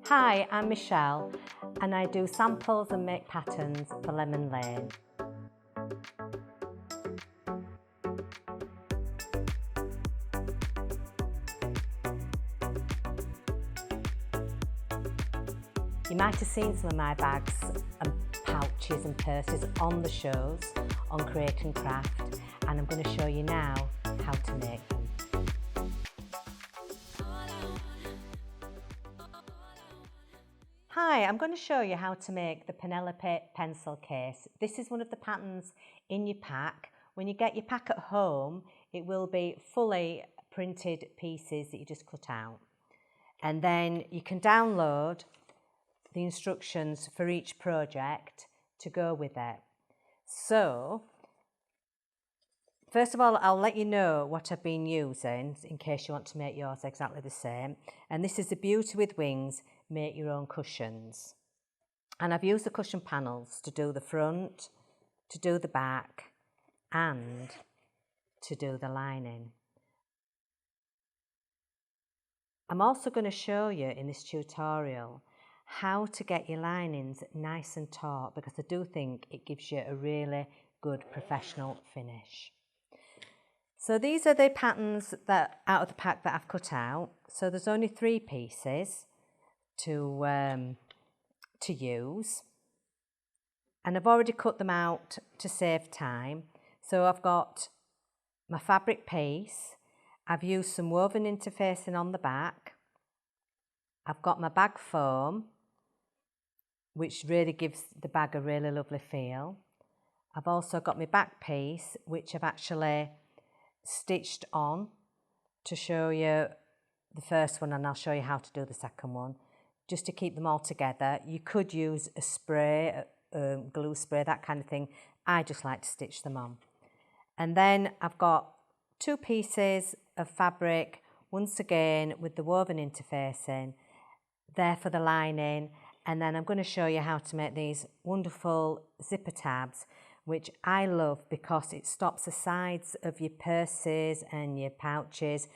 Hi, I'm Michelle and I do samples and make patterns for Lemon Lane. You might have seen some of my bags and pouches and purses on the shows on Create and Craft, and I'm going to show you now how to make them. Hi, I'm going to show you how to make the Penelope Pencil Case. This is one of the patterns in your pack. When you get your pack at home, it will be fully printed pieces that you just cut out. And then you can download the instructions for each project to go with it. So, first of all, I'll let you know what I've been using in case you want to make yours exactly the same. And this is the Beauty with Wings Make Your Own Cushions. And I've used the cushion panels to do the front, to do the back, and to do the lining. I'm also going to show you in this tutorial how to get your linings nice and taut, because I do think it gives you a really good professional finish. So these are the patterns that out of the pack that I've cut out. So there's only 3 pieces to use, and I've already cut them out to save time. So I've got my fabric piece, I've used some woven interfacing on the back, I've got my bag foam, which really gives the bag a really lovely feel. I've also got my back piece, which I've actually stitched on to show you the first one, and I'll show you how to do the second one, just to keep them all together. You could use a spray, glue spray, that kind of thing. I just like to stitch them on. And then I've got 2 pieces of fabric, once again with the woven interfacing, there for the lining. And then I'm going to show you how to make these wonderful zipper tabs, which I love because it stops the sides of your purses and your pouches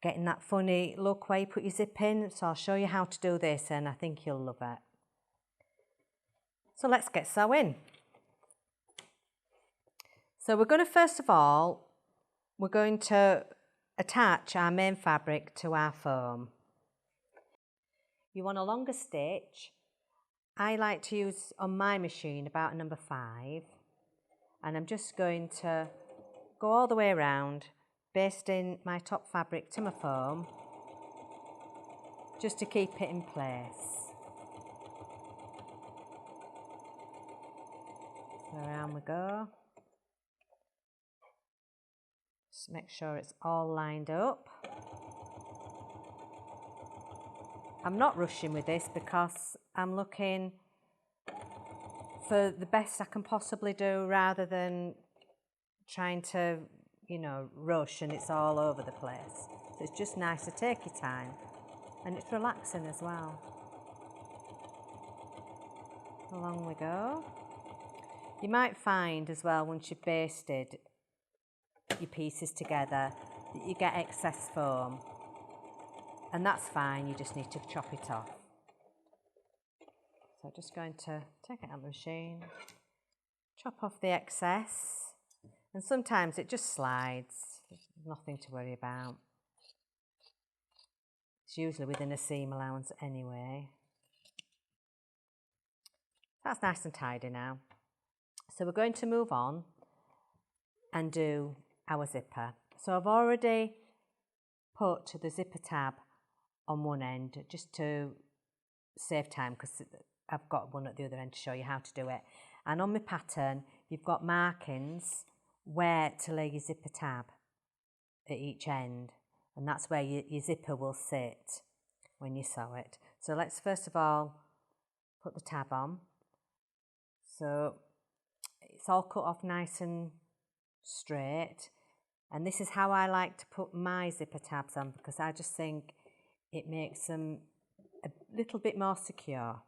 getting that funny look where you put your zip in. So I'll show you how to do this, and I think you'll love it. So let's get sewing. So we're going to, first of all, we're going to attach our main fabric to our foam. You want a longer stitch. I like to use on my machine about a number 5, and I'm just going to go all the way around, basting my top fabric to my foam just to keep it in place. So around we go. Just make sure it's all lined up. I'm not rushing with this because I'm looking for the best I can possibly do, rather than trying to, rush and it's all over the place. So it's just nice to take your time, and it's relaxing as well. Along we go. You might find as well, once you've basted your pieces together, that you get excess foam, and that's fine. You just need to chop it off. So I'm just going to take it out of the machine, chop off the excess, and sometimes it just slides. There's nothing to worry about. It's usually within a seam allowance anyway. That's nice and tidy now. So we're going to move on and do our zipper. So I've already put the zipper tab on one end just to save time, because I've got one at the other end to show you how to do it. And on my pattern, you've got markings where to lay your zipper tab at each end, and that's where your zipper will sit when you sew it. So let's first of all put the tab on. So it's all cut off nice and straight, and this is how I like to put my zipper tabs on, because I just think it makes them a little bit more secure.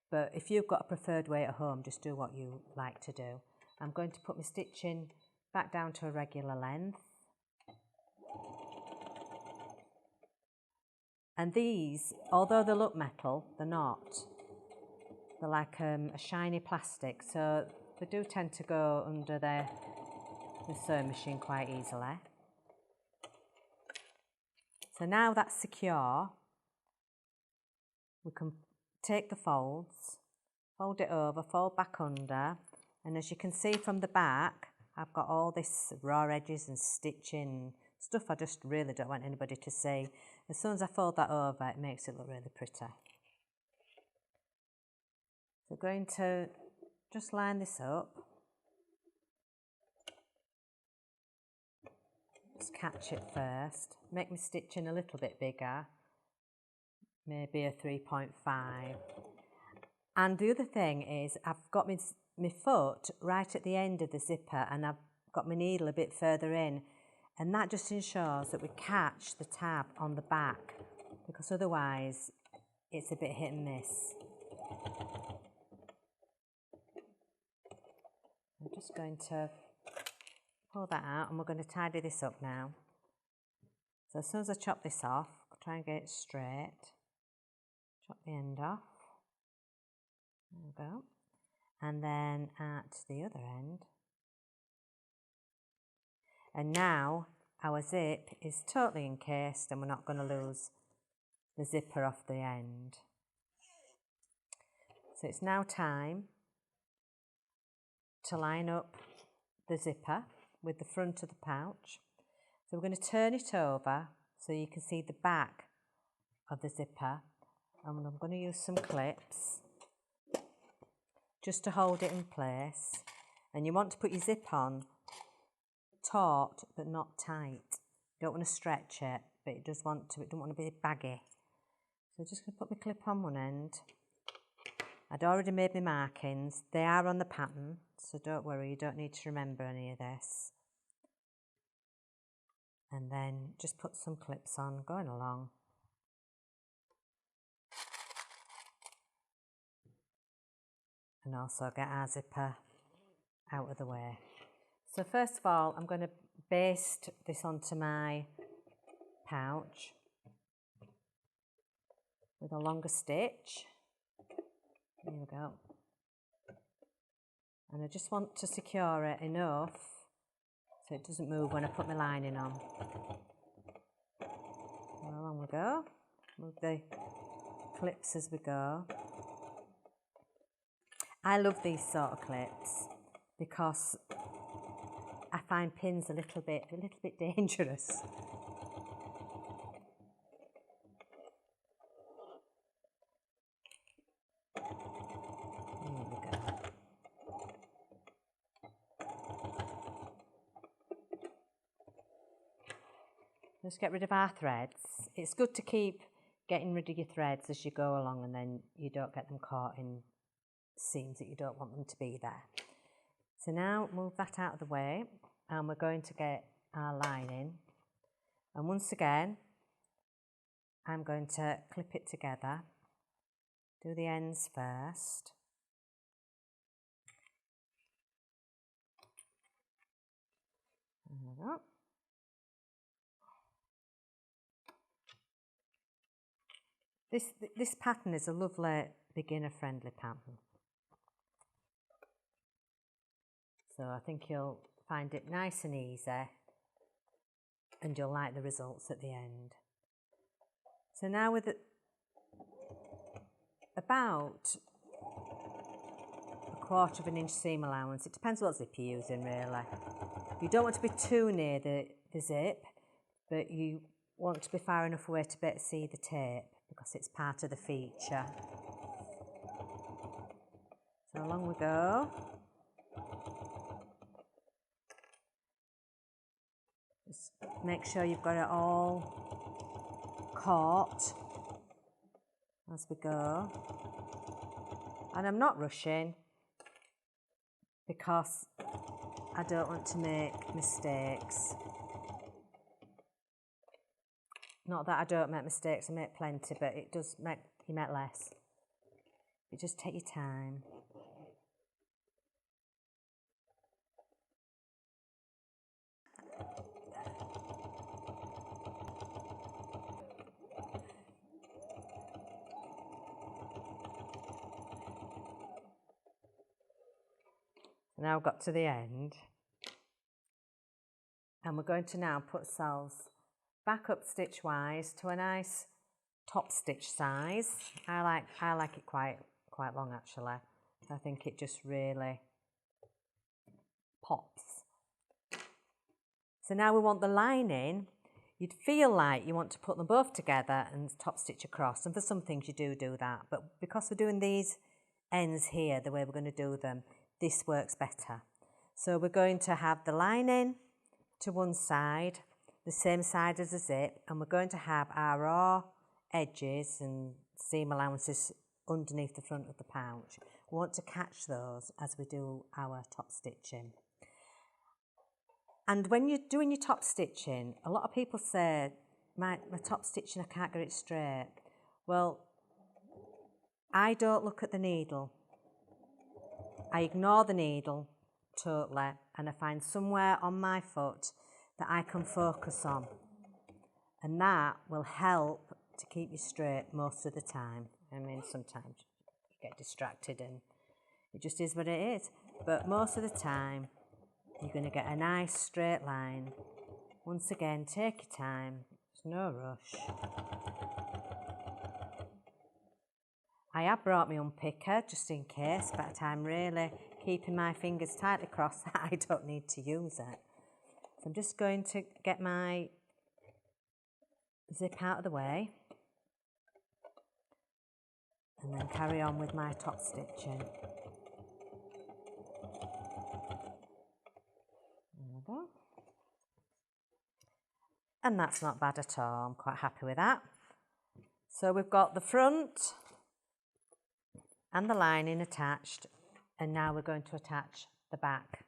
But if you've got a preferred way at home, just do what you like to do. I'm going to put my stitching back down to a regular length. And these, although they look metal, they're not. They're like a shiny plastic, so they do tend to go under the sewing machine quite easily. So now that's secure, we can take the folds, fold it over, fold back under, and as you can see from the back, I've got all this raw edges and stitching, stuff I just really don't want anybody to see. As soon as I fold that over, it makes it look really pretty. So I'm going to just line this up. Just catch it first. Make my stitching a little bit bigger. Maybe a 3.5. And the other thing is I've got my foot right at the end of the zipper and I've got my needle a bit further in, and that just ensures that we catch the tab on the back, because otherwise it's a bit hit and miss. I'm just going to pull that out and we're going to tidy this up now. So as soon as I chop this off, I'll try and get it straight. Chop the end off. There we go. And then at the other end. And now our zip is totally encased and we're not going to lose the zipper off the end. So it's now time to line up the zipper with the front of the pouch. So we're going to turn it over so you can see the back of the zipper, and I'm going to use some clips just to hold it in place. And you want to put your zip on taut but not tight. You don't want to stretch it, but it don't want to be baggy. So I'm just going to put my clip on one end. I'd already made my markings. They are on the pattern, so don't worry, you don't need to remember any of this. And then just put some clips on, going along. And also get our zipper out of the way. So first of all, I'm going to baste this onto my pouch with a longer stitch. There we go. And I just want to secure it enough so it doesn't move when I put my lining on. And along we go. Move the clips as we go. I love these sort of clips because I find pins a little bit dangerous. There we go. Just get rid of our threads. It's good to keep getting rid of your threads as you go along, and then you don't get them caught in seams that you don't want them to be there. So now move that out of the way, and we're going to get our lining. And once again, I'm going to clip it together. Do the ends first. There we go. This pattern is a lovely beginner-friendly pattern. So I think you'll find it nice and easy, and you'll like the results at the end. So now with about a 1/4 of an inch seam allowance, it depends what zip you're using really. You don't want to be too near the zip, but you want to be far enough away to be able to see the tape because it's part of the feature. So along we go. Just make sure you've got it all caught as we go. And I'm not rushing because I don't want to make mistakes. Not that I don't make mistakes, I make plenty, but it does make you make less. But just take your time. Now I've got to the end. And we're going to now put ourselves back up stitch-wise to a nice top stitch size. I like it quite long actually. I think it just really pops. So now we want the lining. You'd feel like you want to put them both together and top stitch across, and for some things you do that, but because we're doing these ends here the way we're going to do them, this works better. So we're going to have the lining to one side, the same side as the zip, and we're going to have our raw edges and seam allowances underneath the front of the pouch. We want to catch those as we do our top stitching. And when you're doing your top stitching, a lot of people say, my top stitching, I can't get it straight. Well, I don't look at the needle. I ignore the needle totally, and I find somewhere on my foot that I can focus on. And that will help to keep you straight most of the time. I mean, sometimes you get distracted and it just is what it is. But most of the time, you're going to get a nice straight line. Once again, take your time. There's no rush. I have brought my unpicker just in case, but I'm really keeping my fingers tightly crossed that I don't need to use it. So I'm just going to get my zip out of the way and then carry on with my top stitching. There we go. And that's not bad at all. I'm quite happy with that. So we've got the front and the lining attached, and now we're going to attach the back,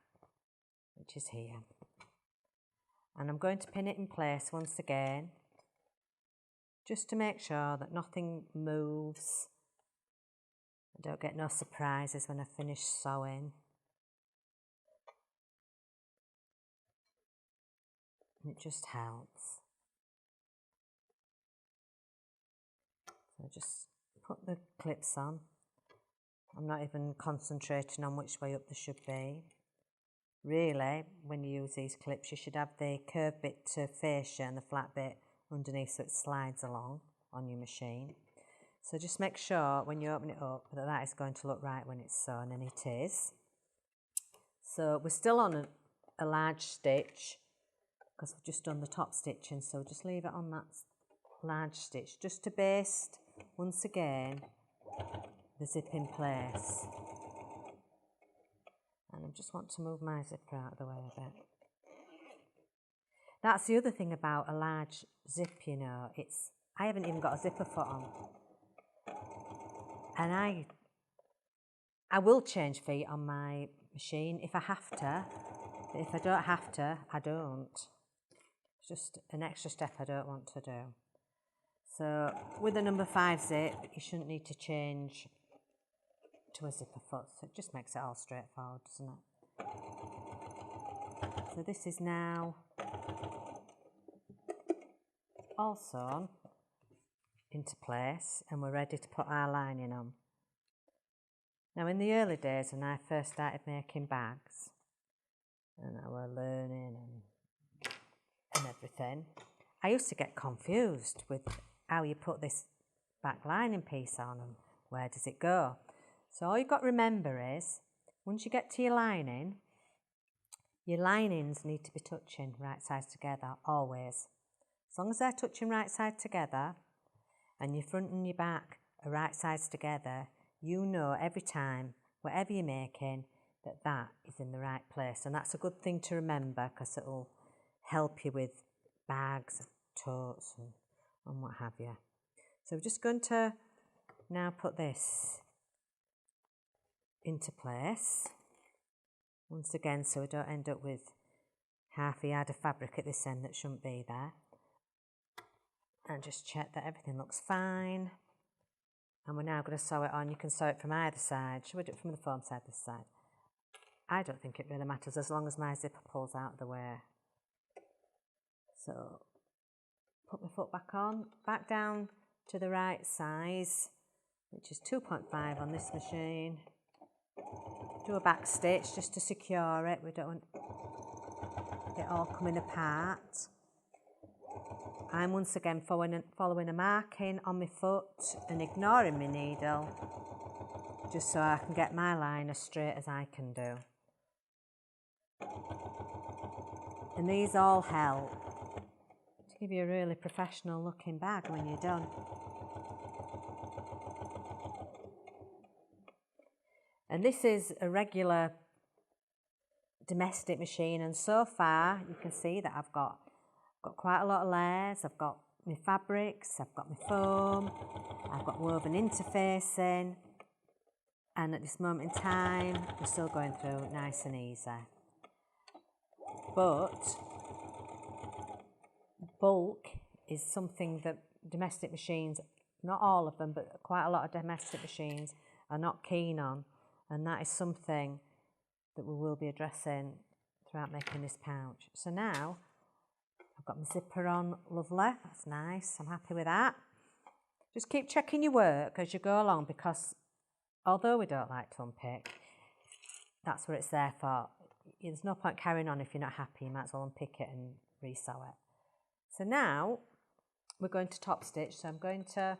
which is here. And I'm going to pin it in place once again, just to make sure that nothing moves. I don't get no surprises when I finish sewing. It just helps. So just put the clips on. I'm not even concentrating on which way up they should be. Really, when you use these clips, you should have the curved bit to face you and the flat bit underneath so it slides along on your machine. So just make sure when you open it up that that is going to look right when it's sewn, and it is. So we're still on a large stitch because we've just done the top stitching, so just leave it on that large stitch just to baste once again the zip in place. And I just want to move my zipper out of the way a bit. That's the other thing about a large zip, you know, I haven't even got a zipper foot on. And I will change feet on my machine if I have to, but if I don't have to, I don't. It's just an extra step I don't want to do. So with a number 5 zip, you shouldn't need to change to a zipper foot, so it just makes it all straightforward, doesn't it? So this is now all sewn into place, and we're ready to put our lining on. Now in the early days when I first started making bags, and I was learning and everything, I used to get confused with how you put this back lining piece on and where does it go. So all you've got to remember is, once you get to your linings need to be touching right sides together, always. As long as they're touching right side together, and your front and your back are right sides together, you know every time, whatever you're making, that that is in the right place. And that's a good thing to remember, because it will help you with bags, totes and what have you. So we're just going to now put this into place once again, so we don't end up with half a yard of fabric at this end that shouldn't be there. And just check that everything looks fine. And we're now going to sew it on. You can sew it from either side. Should we do it from the foam side, this side? I don't think it really matters as long as my zipper pulls out of the way. So put my foot back on, back down to the right size, which is 2.5 on this machine. do a back stitch just to secure it. We don't want it all coming apart. I'm once again following a marking on my foot and ignoring my needle, just so I can get my line as straight as I can do. And these all help to give you a really professional looking bag when you're done. And this is a regular domestic machine, and so far you can see that I've got quite a lot of layers. I've got my fabrics, I've got my foam, I've got woven interfacing, and at this moment in time we're still going through nice and easy. But bulk is something that domestic machines, not all of them, but quite a lot of domestic machines are not keen on, and that is something that we will be addressing throughout making this pouch. So now I've got my zipper on, lovely, that's nice, I'm happy with that. Just keep checking your work as you go along, because although we don't like to unpick, that's what it's there for. There's no point carrying on if you're not happy. You might as well unpick it and resew it. So now we're going to top stitch. So I'm going to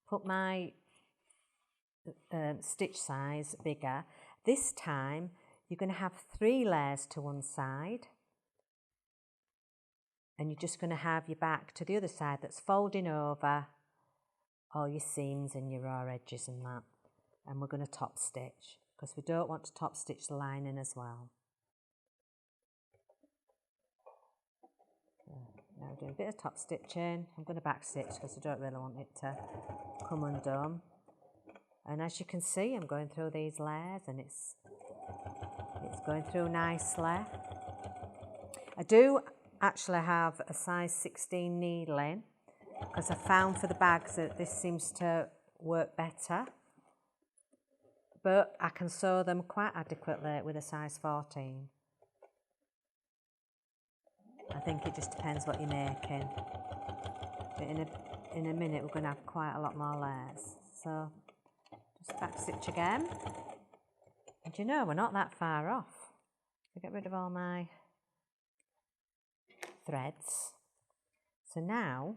put my stitch size bigger. This time you're going to have 3 layers to one side, and you're just going to have your back to the other side that's folding over all your seams and your raw edges and that. And we're going to top stitch, because we don't want to top stitch the lining as well. Now we're doing a bit of top stitching. I'm going to back stitch because I don't really want it to come undone. And as you can see, I'm going through these layers, and it's going through nicely. I do actually have a size 16 needle in, because I found for the bags that this seems to work better. But I can sew them quite adequately with a size 14. I think it just depends what you're making. But in a minute we're going to have quite a lot more layers. So just back stitch again. And you know, we're not that far off. So get rid of all my threads. So now,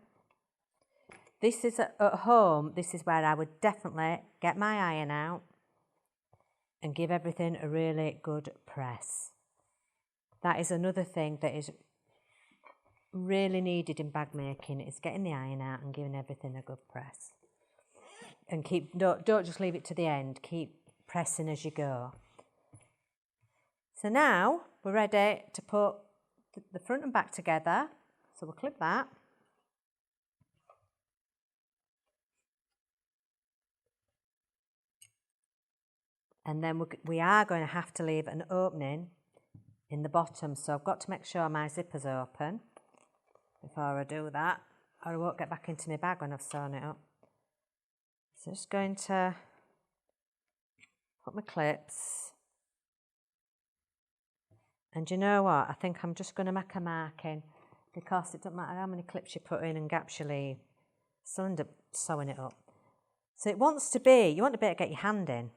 this is at home, this is where I would definitely get my iron out and give everything a really good press. That is another thing that is really needed in bag making, is getting the iron out and giving everything a good press. And don't just leave it to the end, keep pressing as you go. So now we're ready to put the front and back together. So we'll clip that. And then we are going to have to leave an opening in the bottom. So I've got to make sure my zipper's open before I do that, or I won't get back into my bag when I've sewn it up. So just going to put my clips. And you know what? I think I'm just going to make a marking, because it doesn't matter how many clips you put in and gaps you leave, still end up sewing it up. So it wants to be, you want to be able to get your hand in.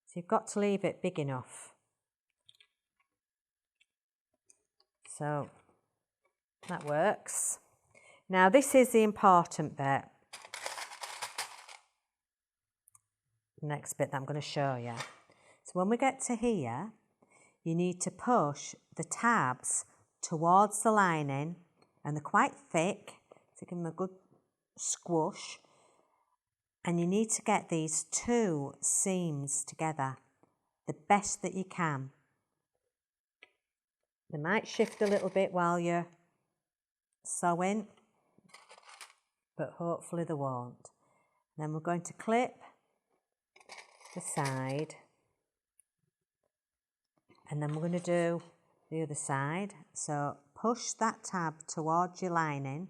So you've got to leave it big enough. So that works. Now this is the important bit. The next bit that I'm going to show you. So when we get to here, you need to push the tabs towards the lining, and they're quite thick, so give them a good squish. And you need to get these 2 seams together the best that you can. They might shift a little bit while you're sewing, but hopefully they won't. Then we're going to clip the side, and then we're going to do the other side. So push that tab towards your lining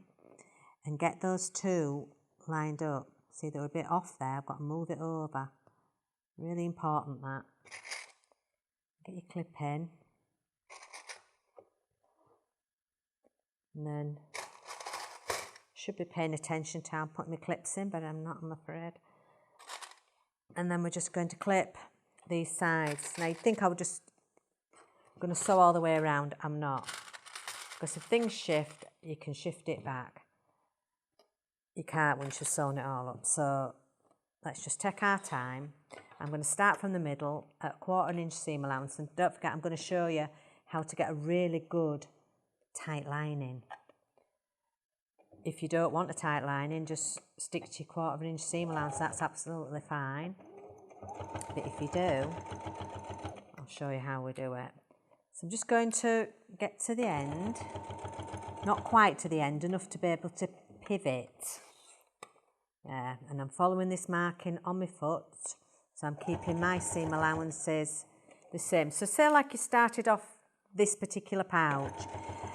and get those 2 lined up. See, they're a bit off there, I've got to move it over. Really important that. Get your clip in. And then, should be paying attention to how I'm putting my clips in, but I'm not, I'm afraid. And then we're just going to clip these sides. Now you'd think I would just going to sew all the way around. I'm not, because if things shift, you can shift it back. You can't once you've sewn it all up. So let's just take our time. I'm going to start from the middle at 1/4 inch seam allowance, and don't forget I'm going to show you how to get a really good tight lining. If you don't want a tight lining, just stick to your 1/4 inch seam allowance, that's absolutely fine. But if you do, I'll show you how we do it. So I'm just going to get to the end, not quite to the end, enough to be able to pivot. There, and I'm following this marking on my foot, so I'm keeping my seam allowances the same. So say like you started off this particular pouch,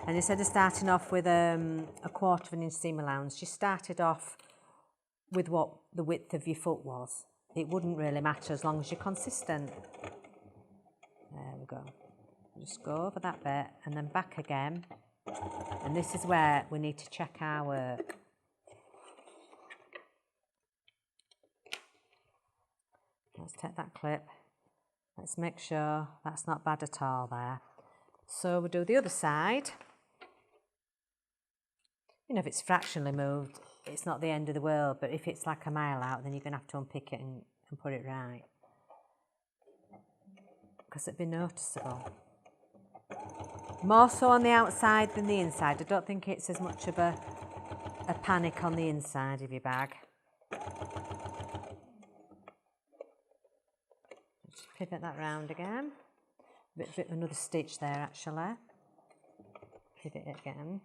and instead of starting off with a 1/4 inch seam allowance, you started off with what the width of your foot was. It wouldn't really matter as long as you're consistent. There we go. Just go over that bit and then back again. And this is where we need to check our work. Let's take that clip. Let's make sure that's not bad at all there. So we'll do the other side. You know, if it's fractionally moved, it's not the end of the world, but if it's like a mile out, then you're going to have to unpick it and put it right, because it'd be noticeable. More so on the outside than the inside. I don't think it's as much of a panic on the inside of your bag. Just pivot that round again. Another stitch there actually. Pivot it again.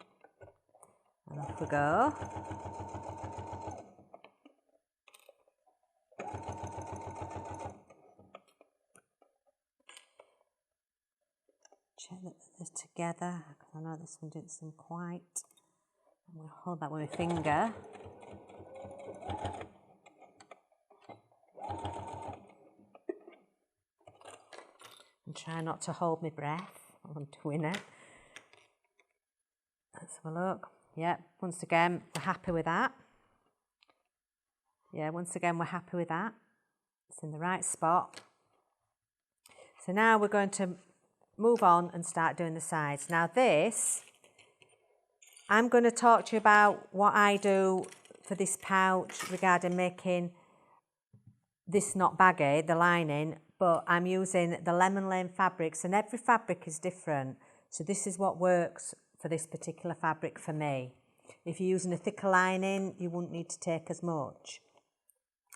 And off we go. Check that they're together, because I know this one didn't seem quite. I'm going to hold that with my finger. And try not to hold my breath while I'm doing it. Let's have a look. Yeah, once again, we're happy with that. Yeah, once again, we're happy with that. It's in the right spot. So now we're going to move on and start doing the sides. Now this, I'm going to talk to you about what I do for this pouch regarding making this not baggy, the lining, but I'm using the Lemon Lane fabrics, and every fabric is different. So this is what works for this particular fabric for me. If you're using a thicker lining, you wouldn't need to take as much.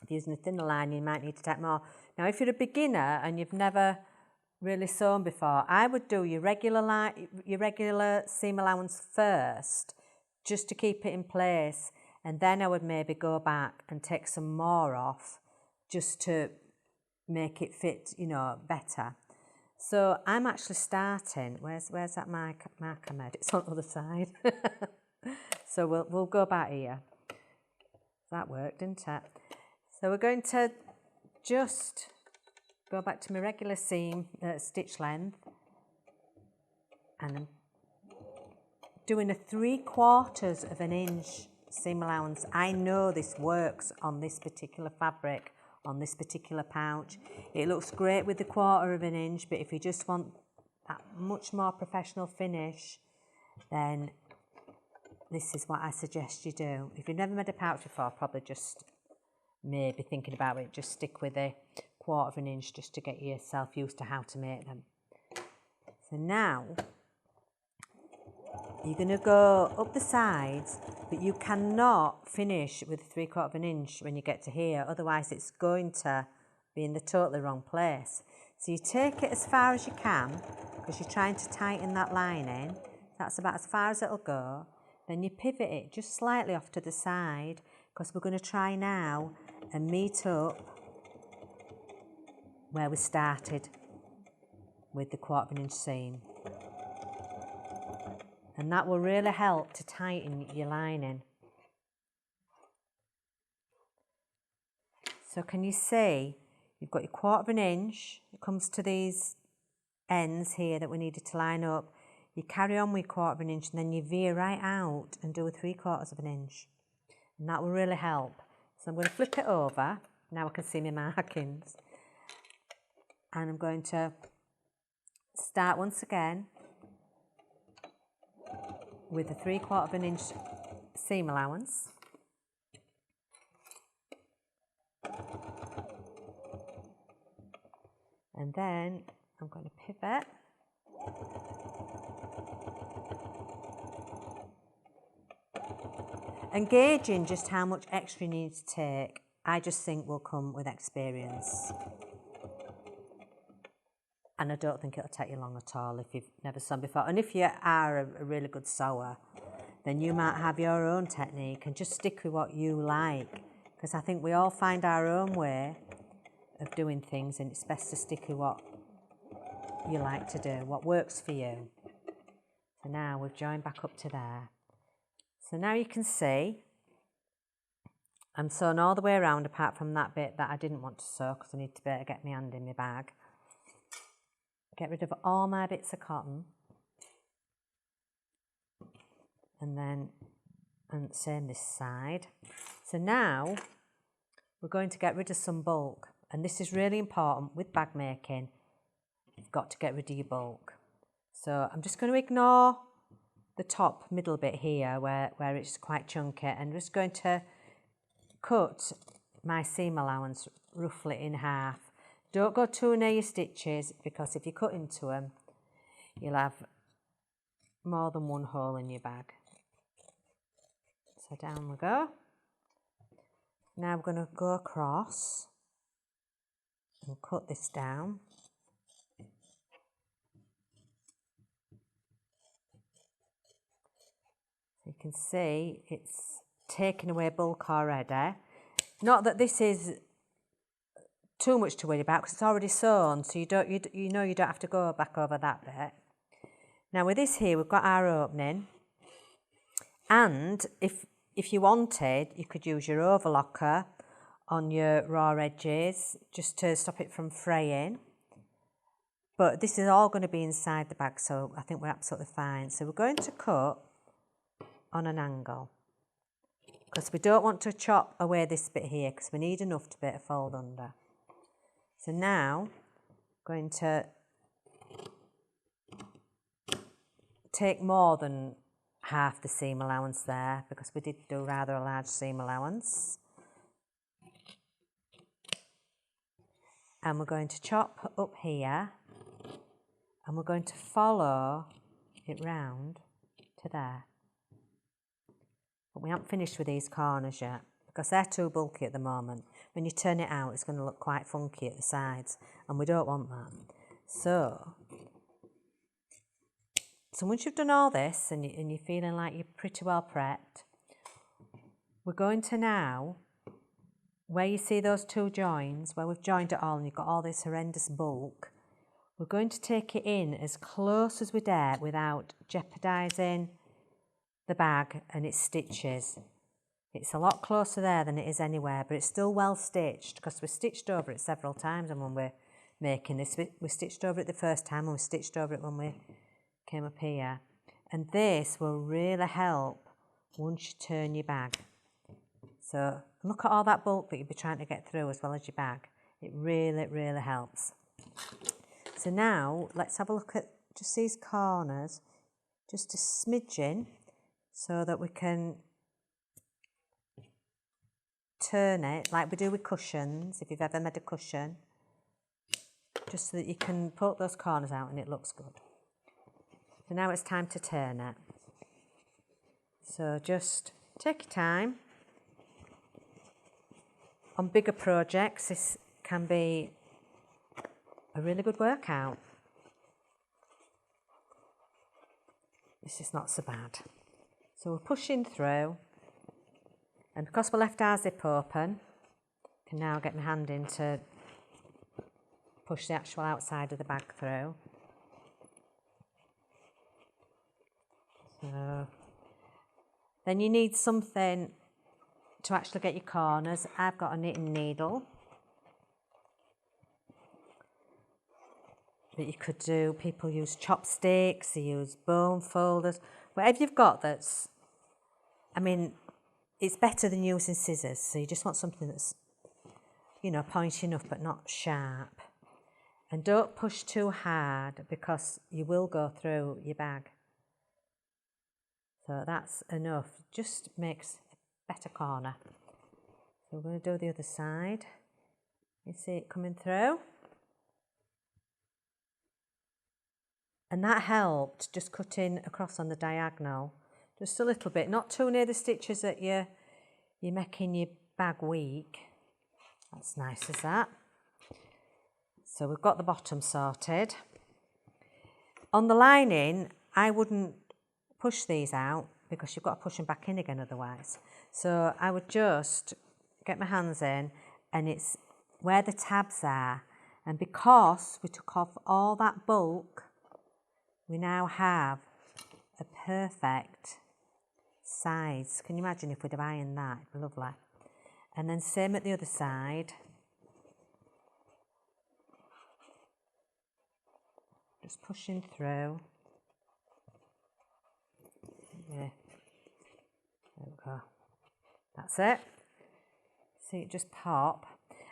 If you're using a thinner lining, you might need to take more. Now if you're a beginner and you've never really sewn before, I would do your regular seam allowance first, just to keep it in place, and then I would maybe go back and take some more off just to make it fit, you know, better. So I'm actually starting, where's that marker made? It's on the other side. So we'll go back here. That worked, didn't it? So we're going to just go back to my regular seam stitch length, and I'm doing a 3/4 inch seam allowance. I know this works on this particular fabric, on this particular pouch. It looks great with the 1/4 inch, but if you just want that much more professional finish, then this is what I suggest you do. If you've never made a pouch before, probably just maybe thinking about it, just stick with a 1/4 inch just to get yourself used to how to make them. So now you're going to go up the sides, but you cannot finish with 3/4 inch when you get to here, otherwise it's going to be in the totally wrong place. So you take it as far as you can, because you're trying to tighten that lining. That's about as far as it'll go. Then you pivot it just slightly off to the side, because we're going to try now and meet up where we started with the 1/4 inch seam. And that will really help to tighten your lining. So can you see, you've got your 1/4 inch, it comes to these ends here that we needed to line up. You carry on with 1/4 inch, and then you veer right out and do a 3/4 inch. And that will really help. So I'm going to flip it over. Now I can see my markings. And I'm going to start once again with a 3/4 of an inch seam allowance. And then I'm going to pivot. And gauging just how much extra you need to take, I just think will come with experience. And I don't think it'll take you long at all if you've never sewn before. And if you are a really good sewer, then you might have your own technique and just stick with what you like. Because I think we all find our own way of doing things, and it's best to stick with what you like to do, what works for you. So now we've joined back up to there. So now you can see I'm sewn all the way around apart from that bit that I didn't want to sew because I need to be able to get my hand in my bag. Get rid of all my bits of cotton. And same this side. So now we're going to get rid of some bulk. And this is really important with bag making. You've got to get rid of your bulk. So I'm just going to ignore the top middle bit here where it's quite chunky, and just going to cut my seam allowance roughly in half. Don't go too near your stitches, because if you cut into them you'll have more than one hole in your bag. So down we go. Now we're going to go across and cut this down. You can see it's taken away bulk already. Not that this is too much to worry about because it's already sewn, so you know you don't have to go back over that bit. Now with this here, we've got our opening, and if you wanted, you could use your overlocker on your raw edges just to stop it from fraying. But this is all going to be inside the bag, so I think we're absolutely fine. So we're going to cut on an angle, because we don't want to chop away this bit here because we need enough to be able to fold under. So now I'm going to take more than half the seam allowance there, because we did do rather a large seam allowance. And we're going to chop up here, and we're going to follow it round to there. But we haven't finished with these corners yet, because they're too bulky at the moment. When you turn it out, it's going to look quite funky at the sides, and we don't want that. So once you've done all this and you're feeling like you're pretty well prepped, we're going to now, where you see those two joins, where we've joined it all and you've got all this horrendous bulk, we're going to take it in as close as we dare without jeopardising the bag and its stitches. It's a lot closer there than it is anywhere, but it's still well stitched, because we stitched over it several times. And when we're making this, we stitched over it the first time, and we stitched over it when we came up here. And this will really help once you turn your bag. So look at all that bulk that you'll be trying to get through as well as your bag. It really, really helps. So now let's have a look at just these corners, just a smidgen, so that we can turn it like we do with cushions, if you've ever made a cushion, just so that you can poke those corners out and it looks good. So now it's time to turn it. So just take your time. On bigger projects, this can be a really good workout. This is not so bad. So we're pushing through, and because we left our zip open, I can now get my hand in to push the actual outside of the bag through. So then you need something to actually get your corners. I've got a knitting needle that you could do. People use chopsticks, they use bone folders, whatever you've got that's, I mean, it's better than using scissors. So you just want something that's, you know, pointy enough but not sharp. And don't push too hard because you will go through your bag. So that's enough, just makes a better corner. So we're going to do the other side. You see it coming through? And that helped, just cutting across on the diagonal, just a little bit, not too near the stitches that you're making your bag weak. That's nice as that. So we've got the bottom sorted. On the lining, I wouldn't push these out because you've got to push them back in again otherwise. So I would just get my hands in, and it's where the tabs are. And because we took off all that bulk, we now have a perfect size. Can you imagine if we'd have ironed that? It'd be lovely. And then same at the other side. Just pushing through. Yeah. There we go. That's it. See it just pop.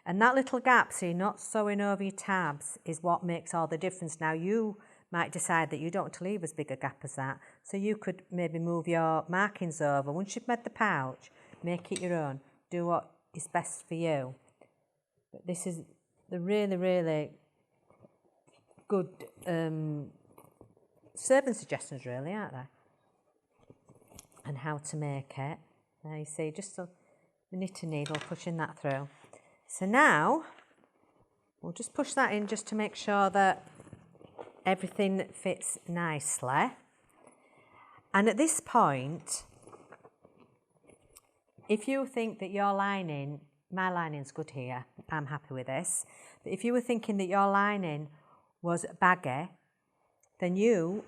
And that little gap, so you're not sewing over your tabs, is what makes all the difference. Now you might decide that you don't want to leave as big a gap as that. So you could maybe move your markings over. Once you've made the pouch, make it your own. Do what is best for you. But this is the really, really good serving suggestions, really, aren't they? And how to make it. There you see, just the knitting needle pushing that through. So now we'll just push that in just to make sure that everything fits nicely. And at this point, if you think that your lining, my lining's good here, I'm happy with this, but if you were thinking that your lining was baggy, then you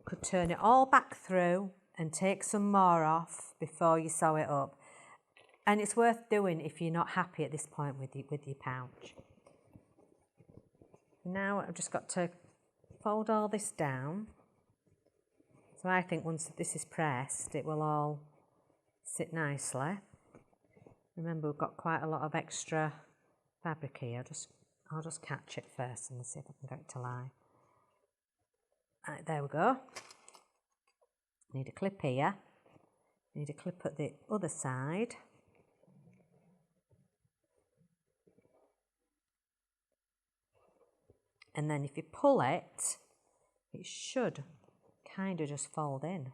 could turn it all back through and take some more off before you sew it up. And it's worth doing if you're not happy at this point with your pouch. Now I've just got to fold all this down. So I think once this is pressed, it will all sit nicely. Remember, we've got quite a lot of extra fabric here. I'll just catch it first and see if I can get it to lie. Right, there we go. Need a clip here. Need a clip at the other side. And then if you pull it, it should kind of just fold in.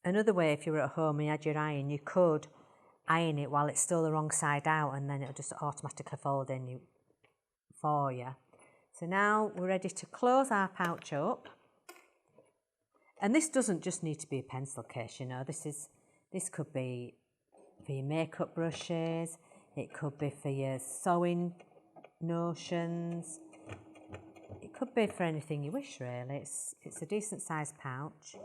Another way, if you were at home and you had your iron, you could iron it while it's still the wrong side out, and then it'll just automatically fold in for you. So now we're ready to close our pouch up. And this doesn't just need to be a pencil case, you know. This could be for your makeup brushes. It could be for your sewing notions. It could be for anything you wish, really. It's a decent sized pouch.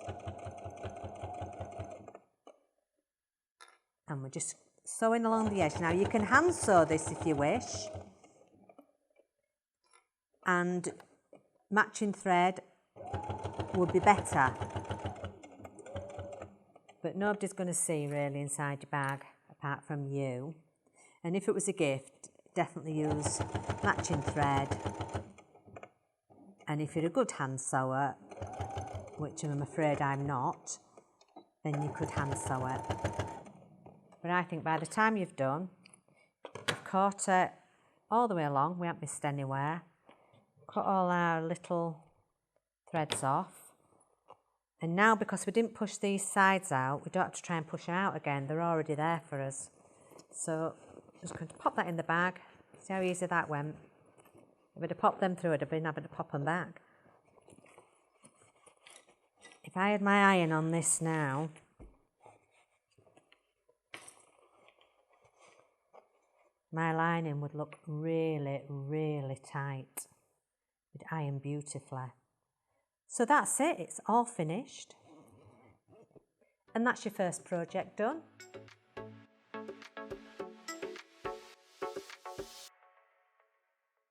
And we're just sewing along the edge. Now you can hand sew this if you wish. And matching thread would be better. But nobody's going to see really inside your bag apart from you. And if it was a gift, definitely use matching thread. And if you're a good hand sewer, which I'm afraid I'm not, then you could hand sew it. But I think by the time you've done, you've caught it all the way along, we haven't missed anywhere. Cut all our little threads off. And now, because we didn't push these sides out, we don't have to try and push them out again. They're already there for us. So I'm just going to pop that in the bag. See how easy that went? If I'd have popped them through, I'd have been having to pop them back. If I had my iron on this now, my lining would look really, really tight. It'd iron beautifully. So that's it, it's all finished. And that's your first project done.